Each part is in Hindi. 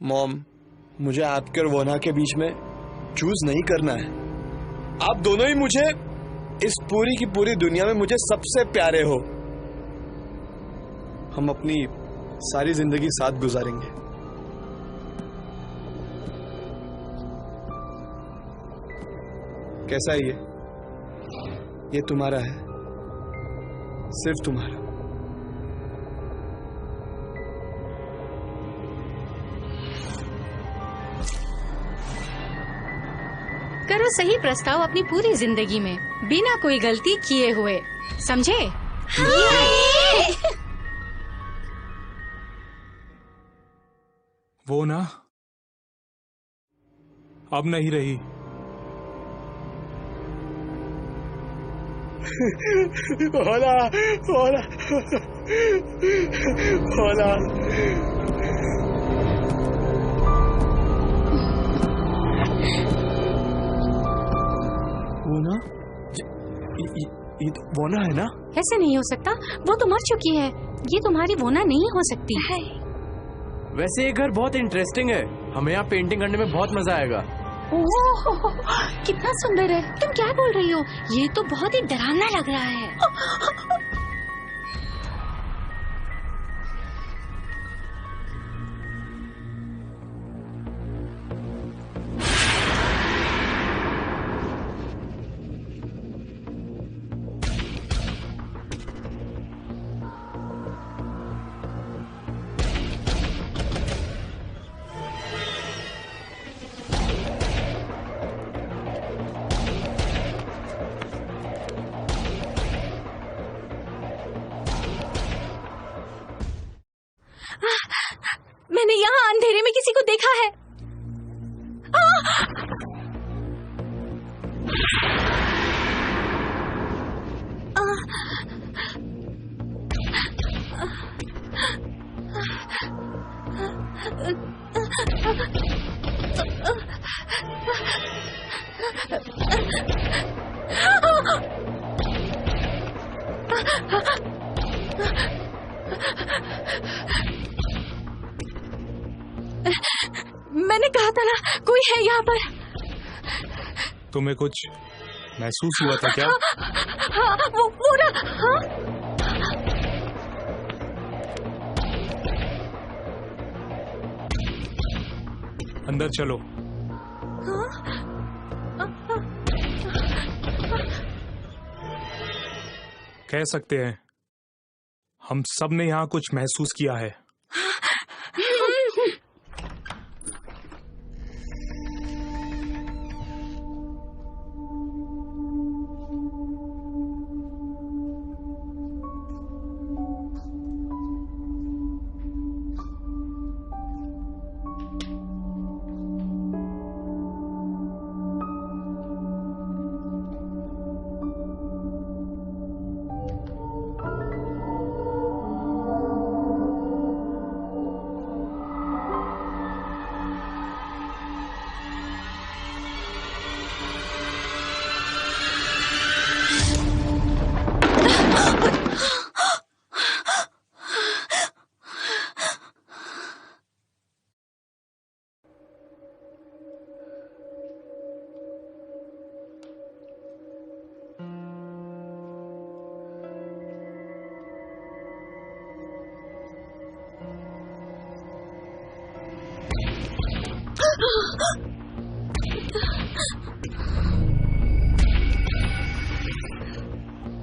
मॉम, मुझे आपके और वोना के बीच में चूज नहीं करना है। आप दोनों ही मुझे इस पूरी की पूरी दुनिया में मुझे सबसे प्यारे हो। हम अपनी सारी जिंदगी साथ गुजारेंगे। कैसा है ये तुम्हारा है, सिर्फ तुम्हारा। करो सही प्रस्ताव अपनी पूरी जिंदगी में बिना कोई गलती किए हुए, समझे? वो ना अब नहीं रही। होला, होला, होला। वो ना ये तो वोना है ना? ऐसे नहीं हो सकता, वो तो मर चुकी है। ये तुम्हारी वोना नहीं हो सकती है। वैसे ये घर बहुत इंटरेस्टिंग है, हमें यहाँ पेंटिंग करने में बहुत मजा आएगा। ओह, कितना सुंदर है। तुम क्या बोल रही हो? ये तो बहुत ही डरावना लग रहा है। मैंने यहाँ अंधेरे में किसी को देखा है। मैंने कहा था ना, कोई है यहाँ पर। तुम्हें कुछ महसूस हुआ था क्या? हाँ, वो ना। हाँ? अंदर चलो। कह सकते हैं हम सब ने यहाँ कुछ महसूस किया है।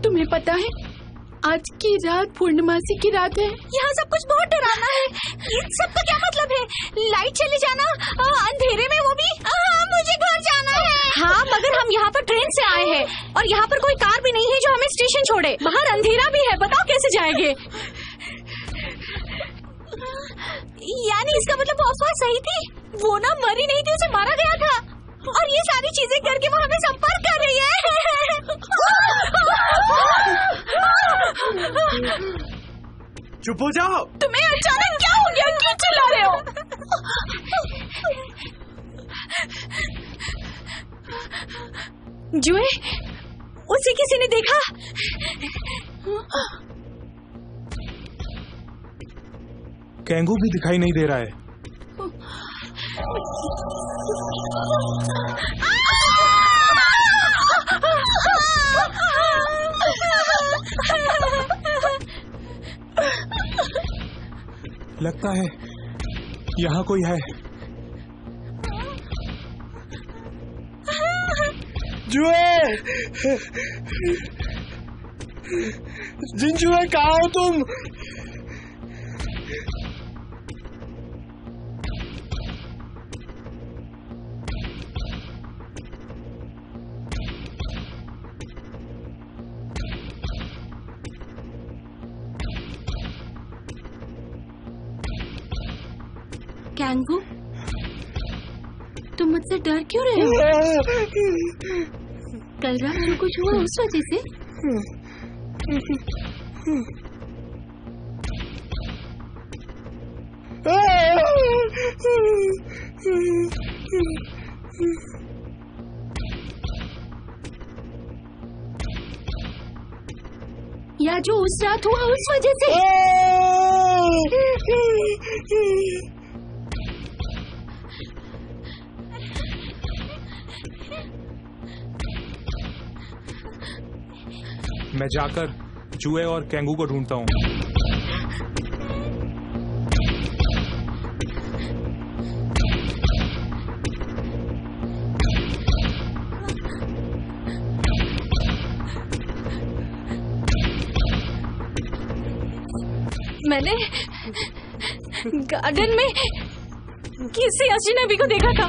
तुम्हें पता है आज की रात पूर्णमासी की रात है। यहाँ सब कुछ बहुत डरावना है। इन सब का क्या मतलब है? लाइट चले जाना, अंधेरे में, वो भी। मुझे घर जाना है। हाँ, मगर हम यहाँ पर ट्रेन से आए हैं और यहाँ पर कोई कार भी नहीं है जो हमें स्टेशन छोड़े। बाहर अंधेरा भी है, बताओ कैसे जाएंगे? यानी इसका मतलब अफवाह सही थी? वो ना मरी नहीं थी, उसे मारा गया था। और ये सारी चीजें करके वो हमें संपर्क कर रही है। चुप हो जाओ। तुम्हें अचानक क्या हो गया? क्यों चिल्ला रहे हो? जुए, उसे किसी ने देखा? कैंगू भी दिखाई नहीं दे रहा है। लगता है यहाँ कोई है। जुए, जिनजुए कहाँ हो तुम? कैंगू, तुम मुझसे डर क्यों रहे हो? कल रात को कुछ हुआ उस वजह से? या जो उस रात हुआ उस वजह से? मैं जाकर जुए और कैंगू को ढूंढता हूँ। मैंने गार्डन में किसी अजनबी को देखा था।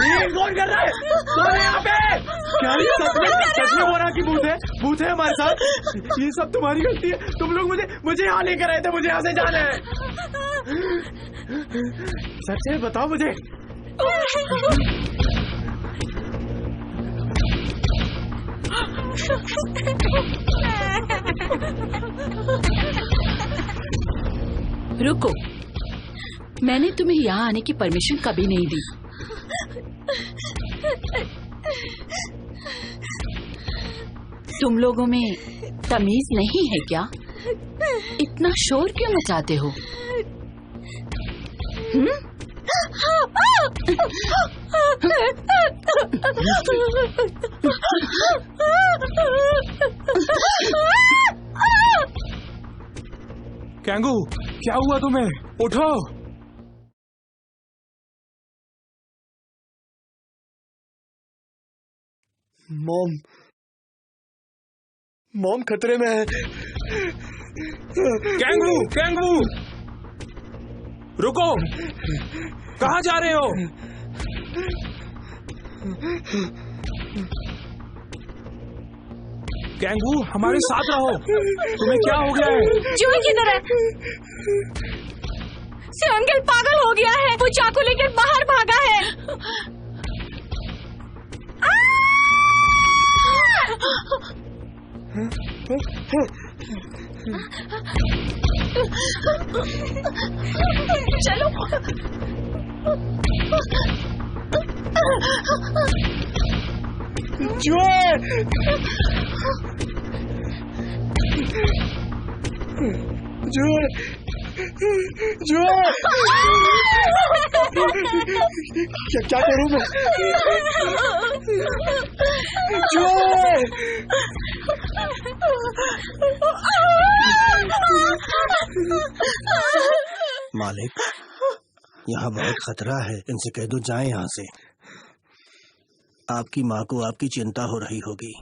ये कौन कर रहा है? कौन है यहाँ पे? क्या ये सच में बोला कि भूत है? भूत है हमारे साथ? ये सब तुम्हारी गलती है। तुम लोग मुझे यहाँ लेकर आए थे। मुझे यहाँ से जाना है। सच है, बताओ मुझे। रुको, मैंने तुम्हें यहाँ आने की परमिशन कभी नहीं दी। तुम लोगों में तमीज नहीं है क्या? इतना शोर क्यों मचाते हो? कैंगू, क्या हुआ तुम्हें? उठो। मॉम खतरे में है। कैंगू, रुको। कहाँ जा रहे हो? कैंगू, हमारे साथ रहो। तुम्हें क्या हो गया है? जुए किधर है? सियोंगेल पागल हो गया है। वो चाकू लेकर बाहर भागा है। चलो। जुए, जुए, जुए, क्या करूं मैं? जुए, मालिक, यहाँ बहुत खतरा है। इनसे कह दो जाएं यहाँ से। आपकी माँ को आपकी चिंता हो रही होगी।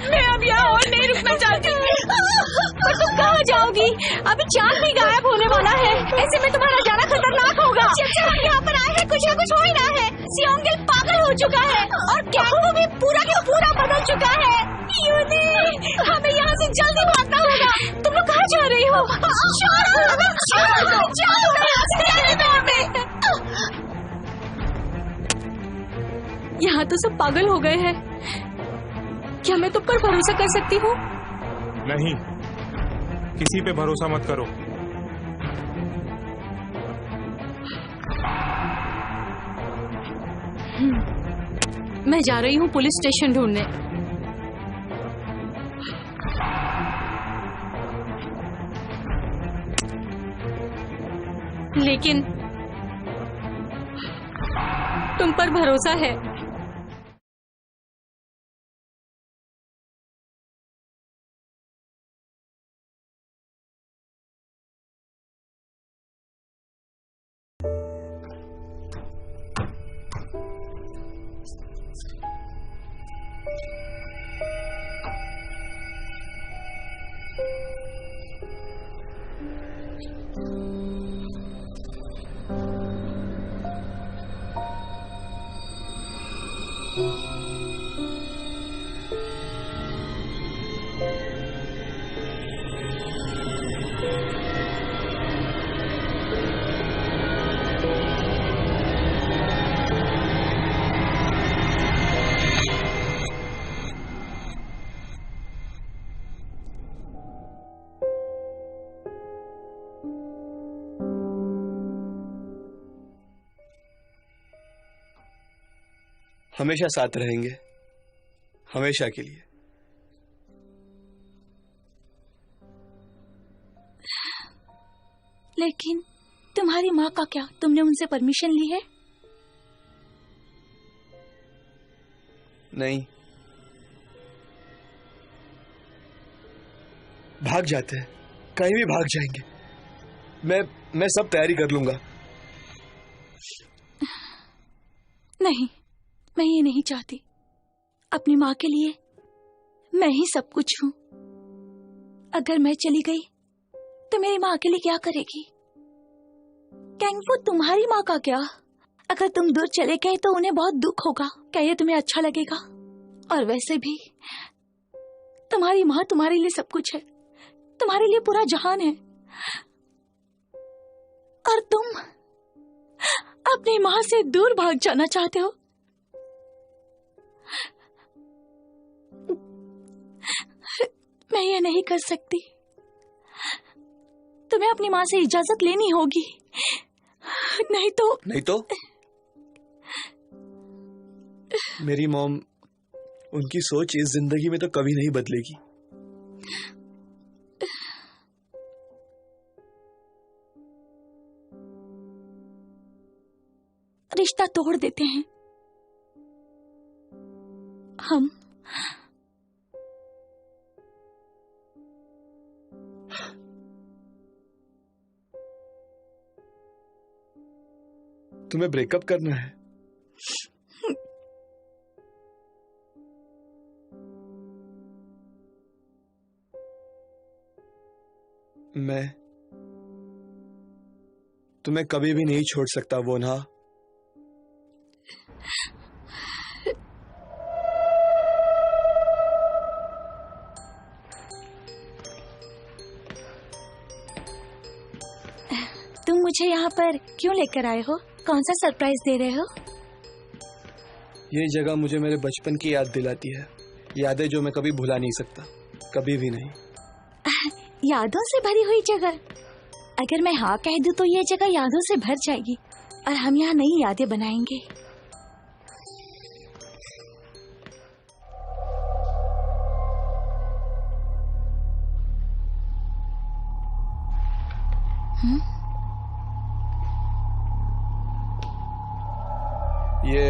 मैं अब यहाँ और नहीं रुकना चाहती। पर तुम कहाँ जाओगी? अभी चांद भी गायब होने वाला है। ऐसे में तुम्हारा जाना खतरनाक होगा। जब हम यहाँ पर आए हैं, कुछ न कुछ हो ही रहा है। सियोंगेल पागल हो चुका है और कैंगू भी पूरा का पूरा बदल चुका है। यूनी, हमें यहाँ से जल्दी भागना होगा। तुम लोग कहाँ जा रही हो? यहाँ तो सब पागल हो गए हैं। क्या मैं तुम पर भरोसा कर सकती हूँ? नहीं, किसी पे भरोसा मत करो। मैं जा रही हूँ पुलिस स्टेशन ढूंढने। लेकिन तुम पर भरोसा है। हमेशा साथ रहेंगे, हमेशा के लिए। लेकिन तुम्हारी माँ का क्या? तुमने उनसे परमिशन ली है? नहीं, भाग जाते हैं, कहीं भी भाग जाएंगे। मैं सब तैयारी कर लूंगा। नहीं, मैं ये नहीं चाहती। अपनी माँ के लिए मैं ही सब कुछ हूँ। अगर मैं चली गई तो मेरी माँ के लिए क्या करेगी? कहेंगे वो तुम्हारी माँ का क्या? अगर तुम दूर चले गए तो उन्हें बहुत दुख होगा। क्या ये तुम्हें अच्छा लगेगा? और वैसे भी तुम्हारी माँ तुम्हारे लिए सब कुछ है, तुम्हारे लिए पूरा जहान है। और तुम अपनी माँ से दूर भाग जाना चाहते हो? मैं ये नहीं कर सकती। तुम्हें अपनी माँ से इजाजत लेनी होगी, नहीं तो मेरी मॉम, उनकी सोच इस जिंदगी में तो कभी नहीं बदलेगी। रिश्ता तोड़ देते हैं हम। तुम्हें ब्रेकअप करना है? मैं तुम्हें कभी भी नहीं छोड़ सकता वोन्हा। तुम मुझे यहाँ पर क्यों लेकर आए हो? कौन सा सरप्राइज दे रहे हो? ये जगह मुझे मेरे बचपन की याद दिलाती है, यादें जो मैं कभी भुला नहीं सकता, कभी भी नहीं। यादों से भरी हुई जगह? अगर मैं हाँ कह दूं तो ये जगह यादों से भर जाएगी और हम यहाँ नई यादें बनाएंगे। ये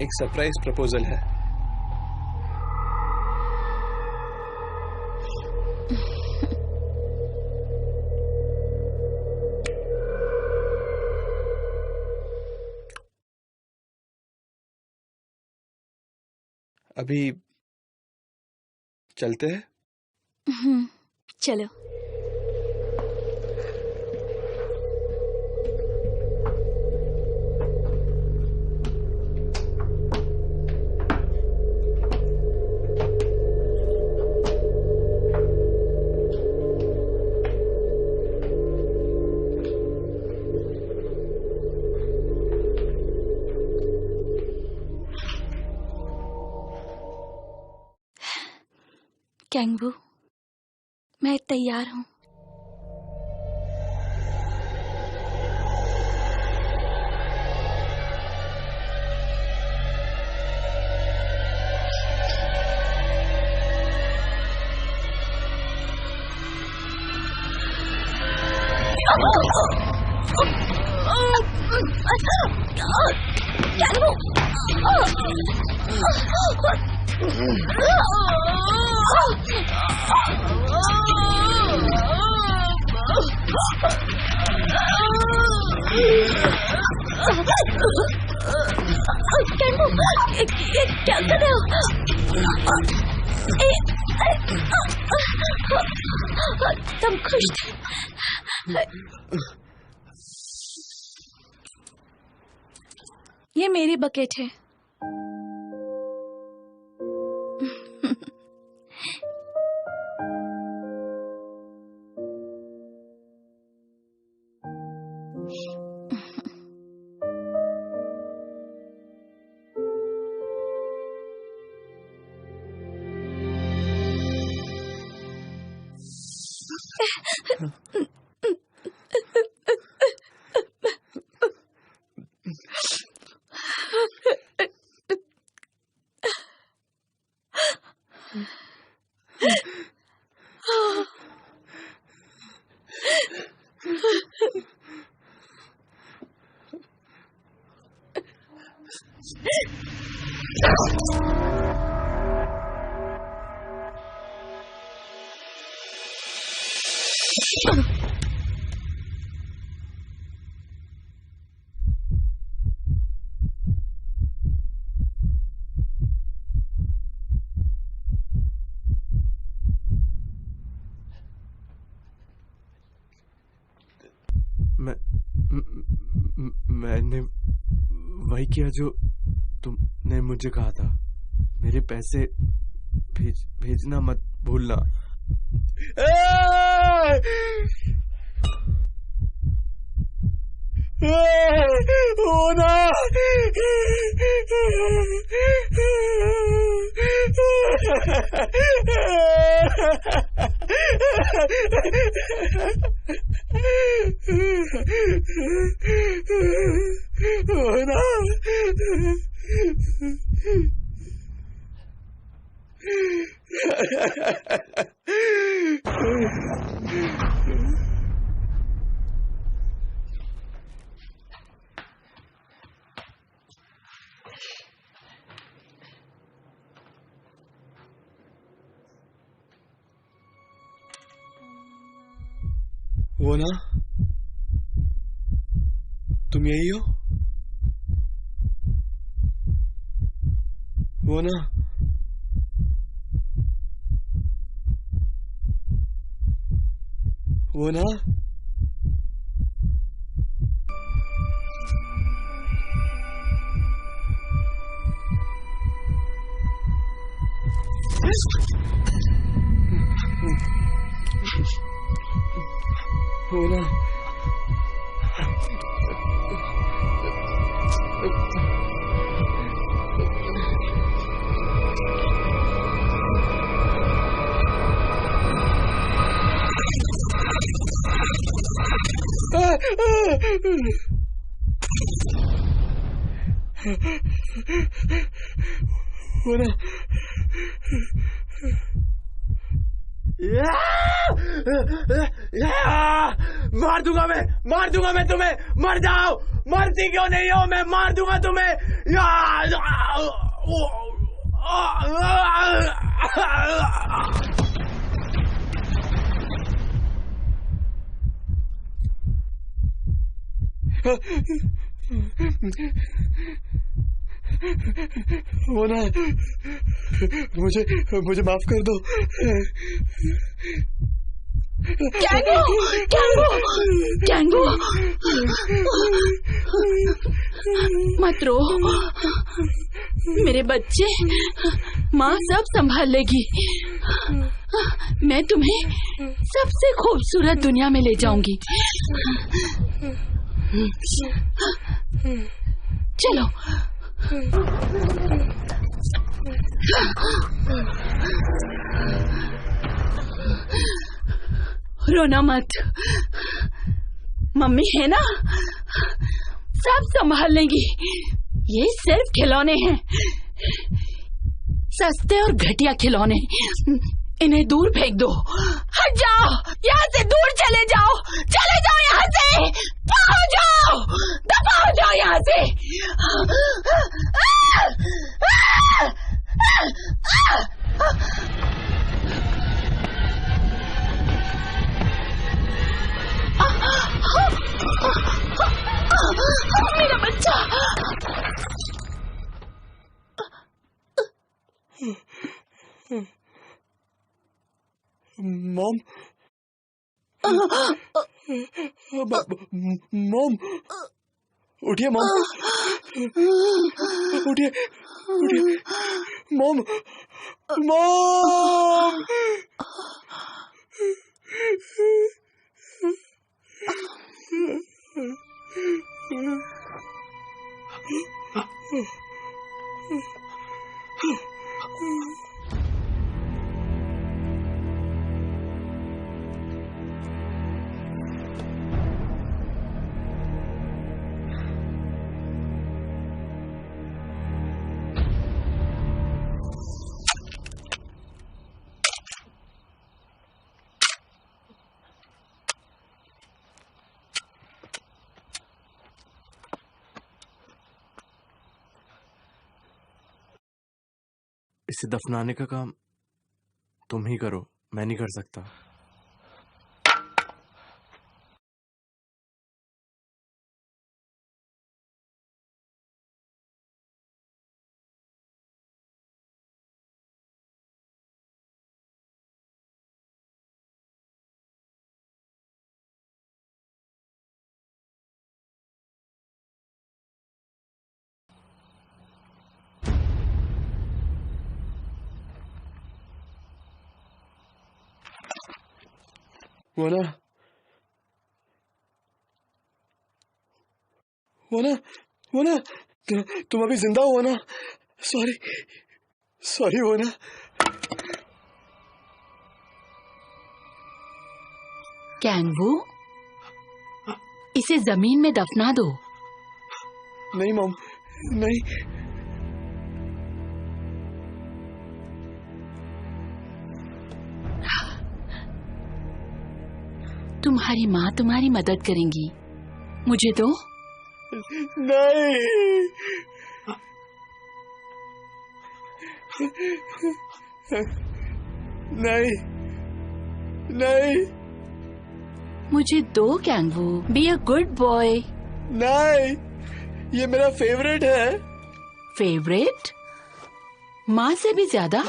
एक सरप्राइज प्रपोजल है। अभी चलते हैं? चलो। कैंगू, मैं तैयार हूँ। क्या कर रहे हो? तुम खुश थे? ये मेरी बकेट है। मैंने वही किया जो तुमने मुझे कहा था। मेरे पैसे भेजना मत भूलना। वो ना, तुम यही हो? वो ना, वो ना, वो ना, वो ना, मार दूंगा मैं तुम्हें। मर जाओ, मरती क्यों नहीं हो? मैं मार दूंगा तुम्हें। वो ना, मुझे माफ कर दो। कैंगू, मत रो मेरे बच्चे, माँ सब संभाल लेगी। मैं तुम्हें सबसे खूबसूरत दुनिया में ले जाऊंगी। चलो। रोना मत, मम्मी है ना, सब संभाल लेंगी। ये सिर्फ खिलौने हैं, सस्ते और घटिया खिलौने। इन्हें दूर फेंक दो। हट जाओ यहाँ से, दूर चले जाओ, चले जाओ यहाँ से, दफा हो जाओ, दफा हो जाओ यहाँ से। मेरा बच्चा। मॉम, मॉम, उठिए मॉम, उठिए, उठिए मॉम, मॉम। इसे दफनाने का काम तुम ही करो, मैं नहीं कर सकता। वना, वना, वना, तुम अभी जिंदा हो ना? सॉरी, सॉरी वना। कैंगवू, इसे जमीन में दफना दो। नहीं मॉम, नहीं। तुम्हारी माँ तुम्हारी मदद करेंगी, मुझे दो। नहीं, नहीं, नहीं, मुझे दो कैंगवू, बी अ गुड बॉय। नहीं, ये मेरा फेवरेट है। फेवरेट? माँ से भी ज्यादा?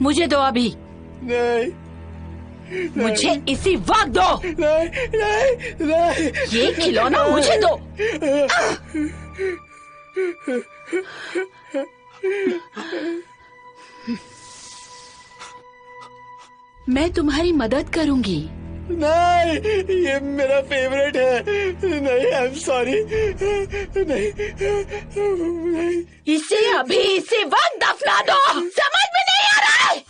मुझे दो अभी। नहीं, मुझे इसी वक्त दो। नहीं, नहीं, नहीं। ये खिलौना मुझे दो। मैं तुम्हारी मदद करूंगी। नहीं, ये मेरा फेवरेट है। नहीं, आई एम सॉरी। नहीं, नहीं। इसे अभी इसी वक्त दफना दो। समझ में नहीं आ रहा है?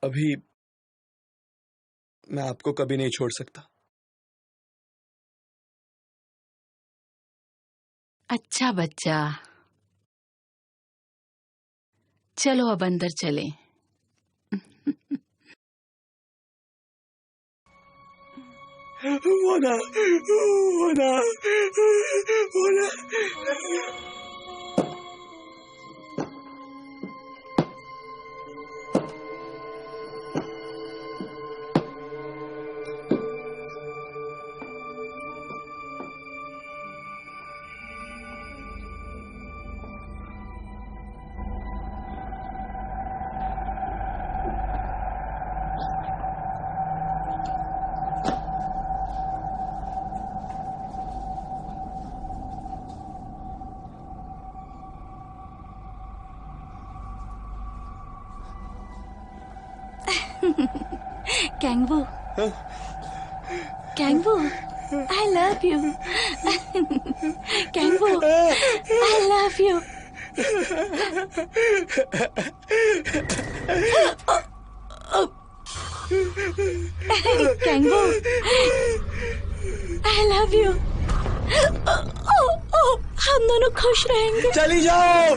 अभी मैं आपको कभी नहीं छोड़ सकता। अच्छा बच्चा, चलो अब अंदर चलें। वना, वना, वना। Kangbu, Kangbu, I love you. Kangbu, I love you. Kangbu, I love you. हम दोनों खुश रहेंगे। चली जाओ।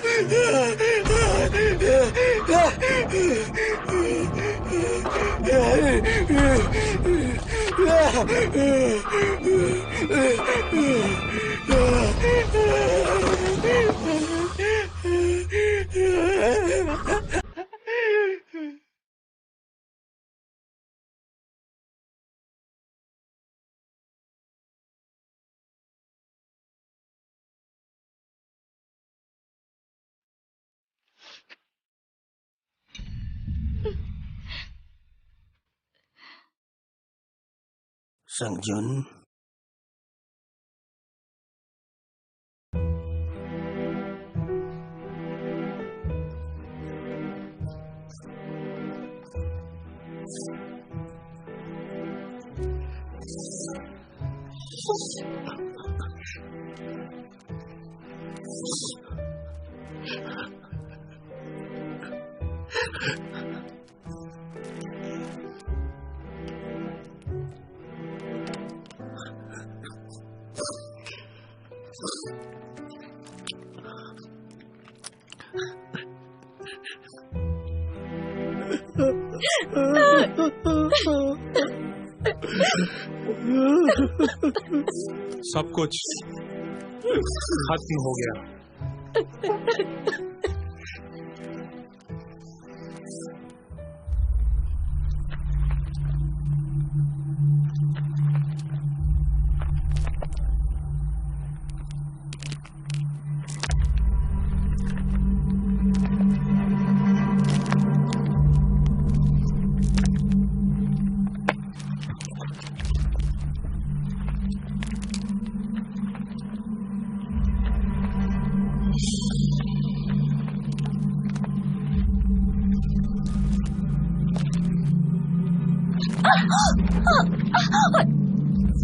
संगजुन, सब कुछ खत्म हो गया।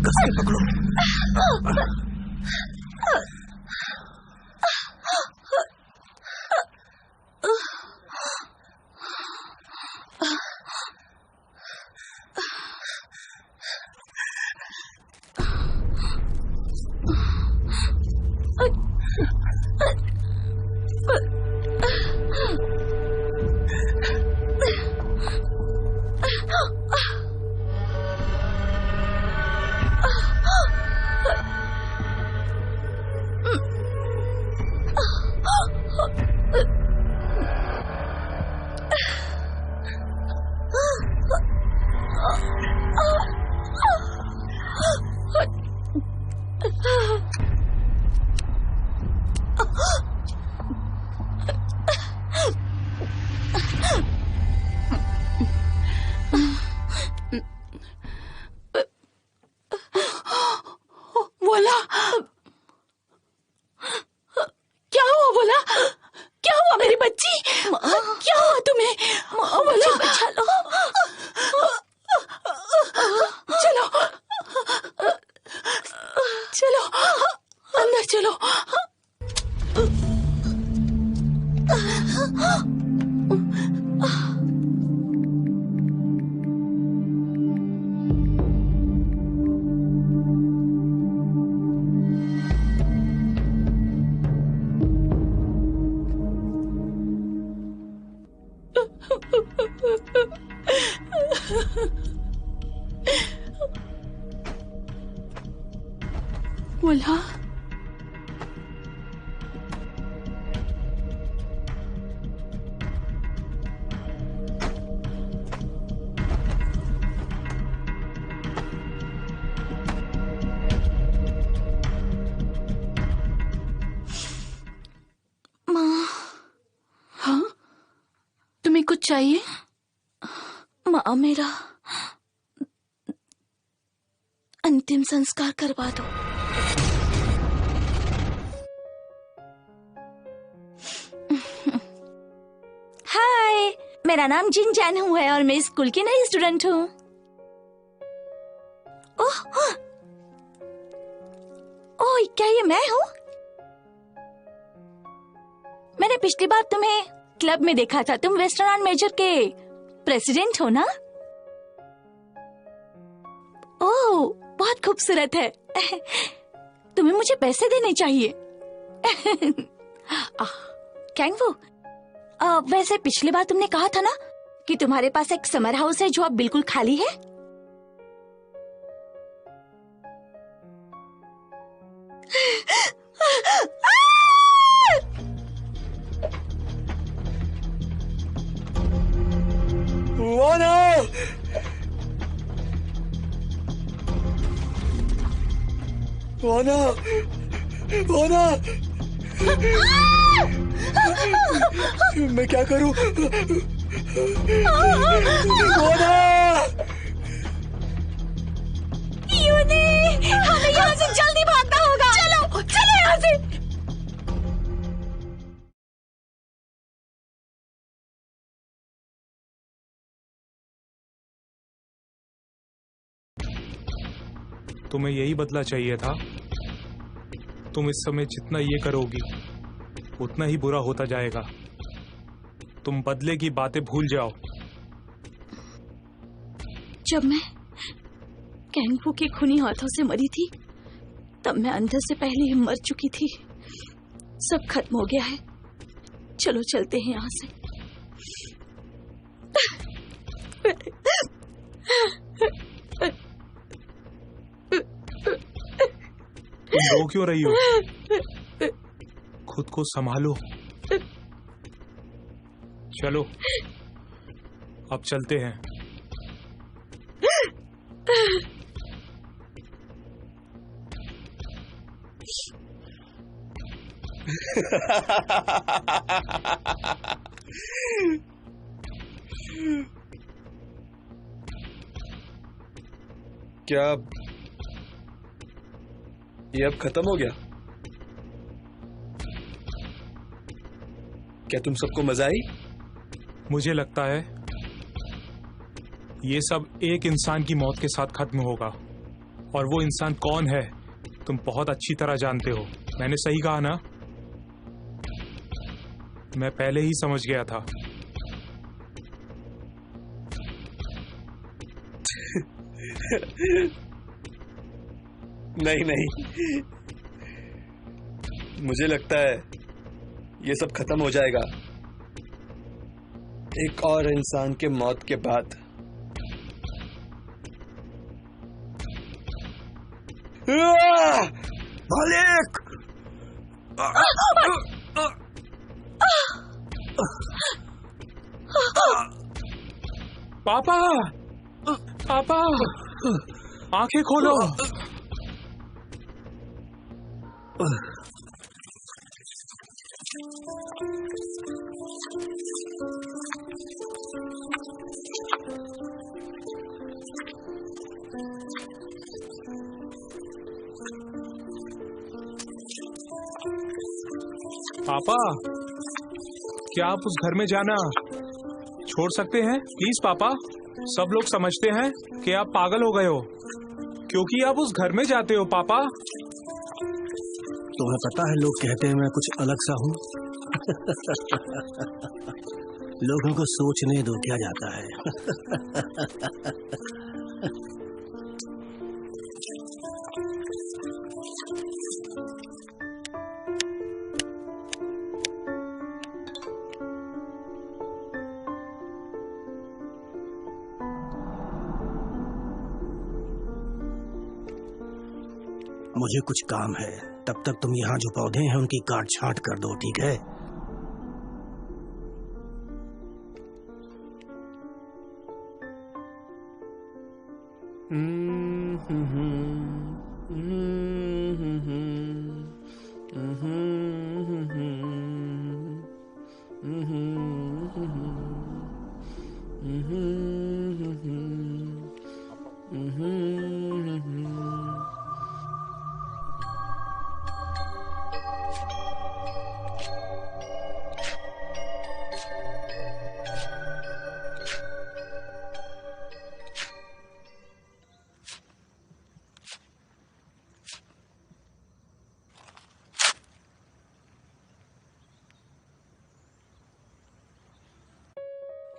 कस के पकड़ो। बोला क्या हुआ? बोला क्या हुआ मेरी बच्ची? क्या हुआ तुम्हें? बोला बचा लो। चलो चलो अंदर चलो। मुल्ला, हाँ, तुम्हें कुछ चाहिए? माँ, मेरा अंतिम संस्कार करवा दो। हाय, मेरा नाम जिन जैन हूँ है और मैं स्कूल की नई स्टूडेंट हूँ। ओह, ओह, क्या ये मैं हूँ? मैंने पिछली बार तुम्हें क्लब में देखा था। तुम वेस्टर्न आर्ट मेजर के प्रेसिडेंट हो ना? ओह, बहुत खूबसूरत है। तुम्हें मुझे पैसे देने चाहिए। कैंगवू, वैसे पिछली बार तुमने कहा था ना कि तुम्हारे पास एक समर हाउस है जो अब बिल्कुल खाली है। वाना! वाना! वाना! मैं क्या करूं? वाना! यूनी, हमें यहाँ से जल्दी भागना होगा। चलो, चलो यहाँ से। तुम्हें यही बदला चाहिए था। तुम इस समय जितना ये करोगी उतना ही बुरा होता जाएगा। तुम बदले की बातें भूल जाओ। जब मैं कैंगवू के खूनी हाथों से मरी थी तब मैं अंदर से पहले ही मर चुकी थी। सब खत्म हो गया है। चलो चलते हैं यहाँ से। तुम रो क्यों रही हो? खुद को संभालो। चलो, अब चलते हैं। क्या ये अब खत्म हो गया? क्या तुम सबको मजा आई? मुझे लगता है ये सब एक इंसान की मौत के साथ खत्म होगा, और वो इंसान कौन है तुम बहुत अच्छी तरह जानते हो। मैंने सही कहा ना? मैं पहले ही समझ गया था। नहीं नहीं, मुझे लगता है ये सब खत्म हो जाएगा एक और इंसान के मौत के बाद। मालिक! पापा, पापा, आंखें खोलो। पापा, क्या आप उस घर में जाना छोड़ सकते हैं? प्लीज पापा। सब लोग समझते हैं कि आप पागल हो गए हो क्योंकि आप उस घर में जाते हो। पापा, तुम्हें पता है लोग कहते हैं मैं कुछ अलग सा हूँ। लोगों को सोचने दो क्या जाता है। मुझे कुछ काम है, तब तक तुम यहाँ जो पौधे हैं उनकी काट छांट कर दो, ठीक है?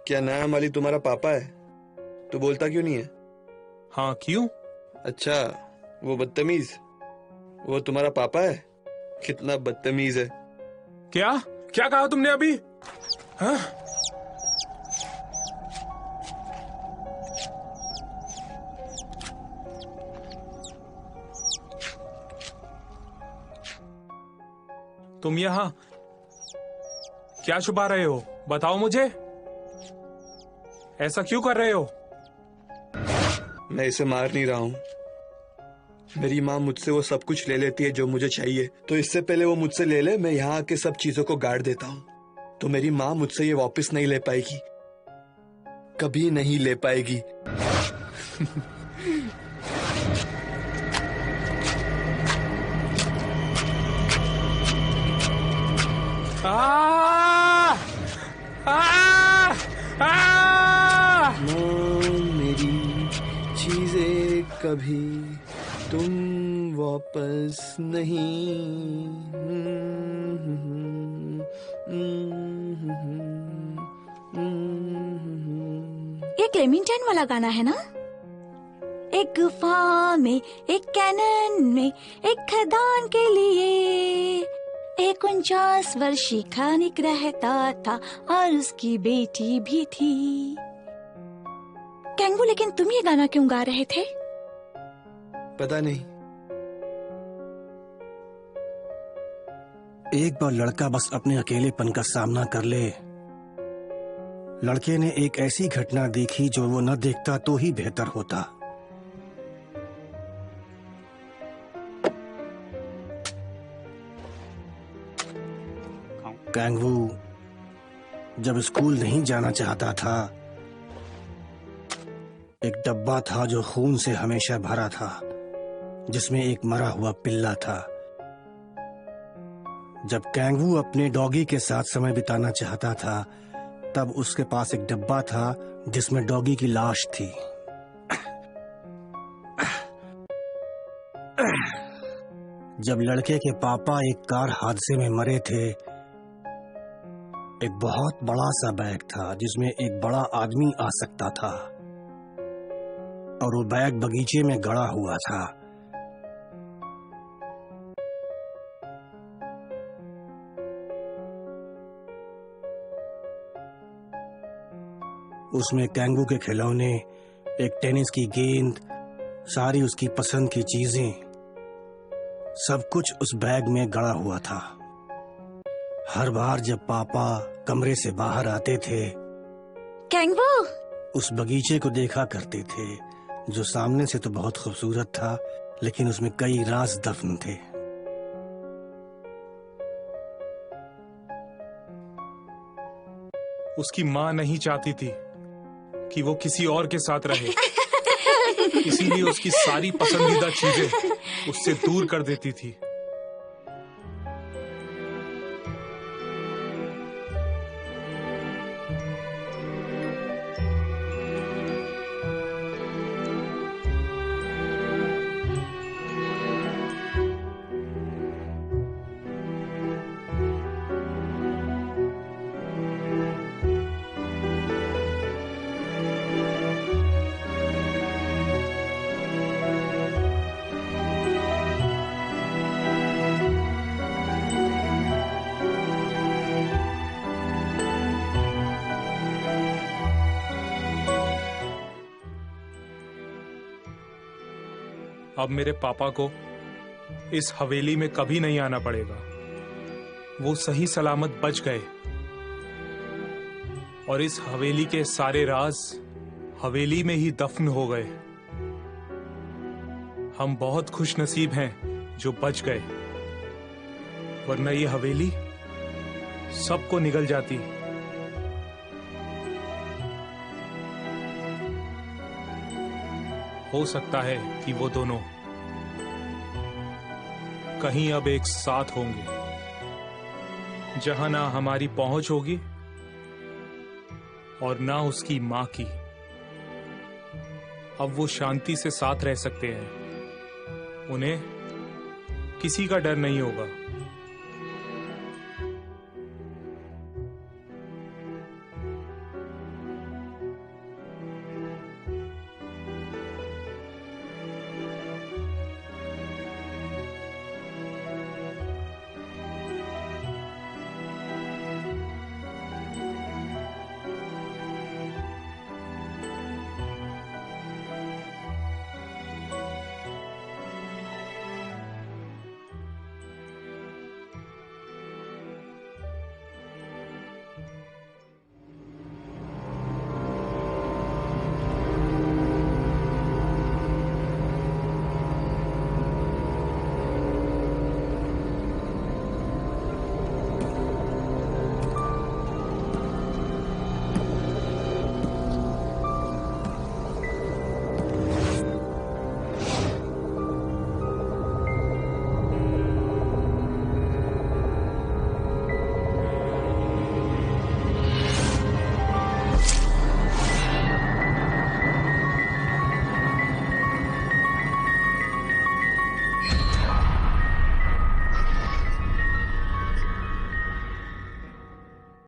क्या नया माली तुम्हारा पापा है? तू बोलता क्यों नहीं है? हाँ, क्यों? अच्छा, वो बदतमीज, वो तुम्हारा पापा है? कितना बदतमीज है। क्या क्या कहा तुमने अभी? हाँ? तुम यहाँ क्या छुपा रहे हो? बताओ मुझे, ऐसा क्यों कर रहे हो? मैं इसे मार नहीं रहा हूँ। मेरी माँ मुझसे वो सब कुछ ले लेती है जो मुझे चाहिए, तो इससे पहले वो मुझसे ले ले, मैं यहाँ के सब चीजों को गाड़ देता हूँ। तो मेरी माँ मुझसे ये वापस नहीं ले पाएगी, कभी नहीं ले पाएगी। मेरी चीजें कभी तुम वापस नहीं। ये क्लेमेंटाइन वाला गाना है ना? एक गुफा में, एक कैनन में, एक खदान के लिए एक 49 वर्षीय खनिक रहता था और उसकी बेटी भी थी। कैंगू, लेकिन तुम ये गाना क्यों गा रहे थे? पता नहीं। एक बार लड़का बस अपने अकेलेपन का सामना कर ले। लड़के ने एक ऐसी घटना देखी जो वो न देखता तो ही बेहतर होता। कैंगू जब स्कूल नहीं जाना चाहता था, एक डब्बा था जो खून से हमेशा भरा था, जिसमें एक मरा हुआ पिल्ला था। जब कैंगू अपने डॉगी के साथ समय बिताना चाहता था, तब उसके पास एक डब्बा था जिसमें डॉगी की लाश थी। जब लड़के के पापा एक कार हादसे में मरे थे, एक बहुत बड़ा सा बैग था जिसमें एक बड़ा आदमी आ सकता था, और वो बैग बगीचे में गड़ा हुआ था। उसमें कैंगू के खिलौने, एक टेनिस की गेंद, सारी उसकी पसंद की चीजें, सब कुछ उस बैग में गड़ा हुआ था। हर बार जब पापा कमरे से बाहर आते थे, कैंगू उस बगीचे को देखा करते थे, जो सामने से तो बहुत खूबसूरत था, लेकिन उसमें कई राज दफन थे। उसकी माँ नहीं चाहती थी कि वो किसी और के साथ रहे, इसीलिए उसकी सारी पसंदीदा चीजें उससे दूर कर देती थी। अब मेरे पापा को इस हवेली में कभी नहीं आना पड़ेगा। वो सही सलामत बच गए और इस हवेली के सारे राज हवेली में ही दफन हो गए। हम बहुत खुश नसीब हैं जो बच गए, वरना ये हवेली सबको निगल जाती। हो सकता है कि वो दोनों कहीं अब एक साथ होंगे, जहां ना हमारी पहुंच होगी और ना उसकी मां की। अब वो शांति से साथ रह सकते हैं, उन्हें किसी का डर नहीं होगा।